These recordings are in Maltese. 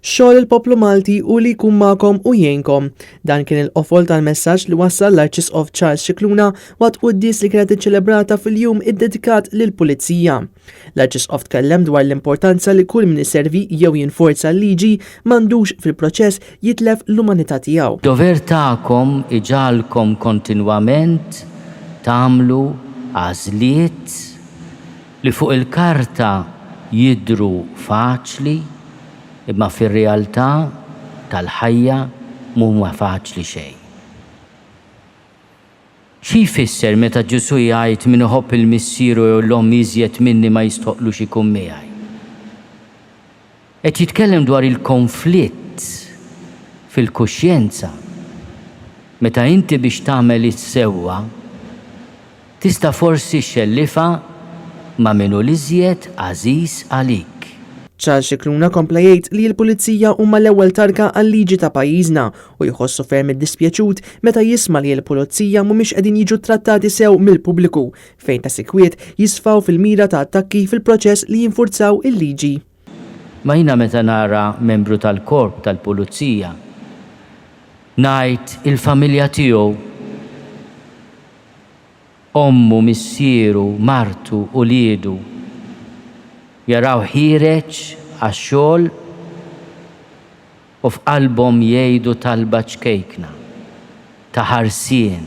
Xogħol il-poplu Malti u li jkun magħkom u jgħinkom. Dan kien il-qofol tal-messaġġ li wassal l-Arċisqof Charles Scicluna waqt qudies li kienet iċċelebrata fil-jum iddedikat lill-Pulizija. L-Arċisqof tkellem dwar l-importanza li kull min iservi jew jinforza l-liġi m'għandux fil-proċess jitlef l-umanità tiegħu. Dover tagħkom iġalkom kontinwament tagħmlu għażliet li fuq il-karta jidhru faċli imma fir-realtà tal-ħajja mhuma faċli xejn. Xi jfisser meta Ġesu jgħid min iħobb il-missieru jew l-omm iżjed minni ma jistoqlux ikun miegħi? Qed jitkellem dwar il-konflitt fil-kuxjenza. Meta inti biex tagħmel is-sewwa tista' forsi xellifa ma' minu l-iżjed għażiż għalik. Charles Scicluna kompla jgħid li l-Pulizija huma l-ewwel targa għal-liġi ta' pajjiżna u jħossu ferm iddispjaċut meta jisma' li l-Pulizija mhumiex qegħdin jiġu trattati sew mill-pubbliku fejn ta' sikwiet jisfaw fil-mira ta' attakki fil-proċess li jinfurzaw il-liġi. Ma jiena meta nara membru tal-korp tal-Pulizija ngħid il-familja tiegħu ommu, missieru, martu u liedu jaraw ħireġ għax-xogħol u f'qalbhom jgħidu talba ċkejkna ta' ħarsien,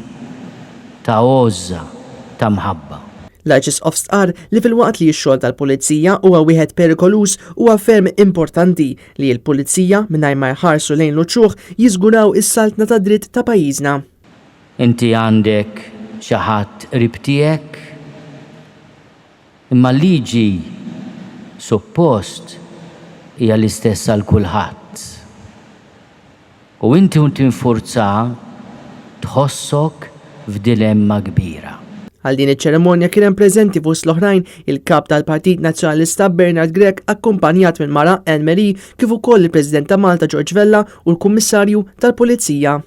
ta' għoża, ta' mħabba. L-Arċisqof stqarr li fil-waqt li x-xogħol tal-Pulizija huwa wieħed perikolus huwa ferm importanti li l-Pulizija mingħajr ma jħarsu lejn l-uċċuħ jiżguraw is-saltna ta' dritt ta' pajjiżna. Inti għandek xi ħadd qrib tiegħek imma l-liġi suppost hija l-istess għal kulħadd. U inti tinfurza tħossok f'dilemma kbira. Għal din iċ-ċerimonja kien hemm preżenti fost l-oħrajn il-kap tal-Partit Nazzjonalista Bernard Grech akkumpanjat minn mara Anne Marie kif ukoll il-President ta' Malta George Vella u l-Kummissarju tal-Pulizija.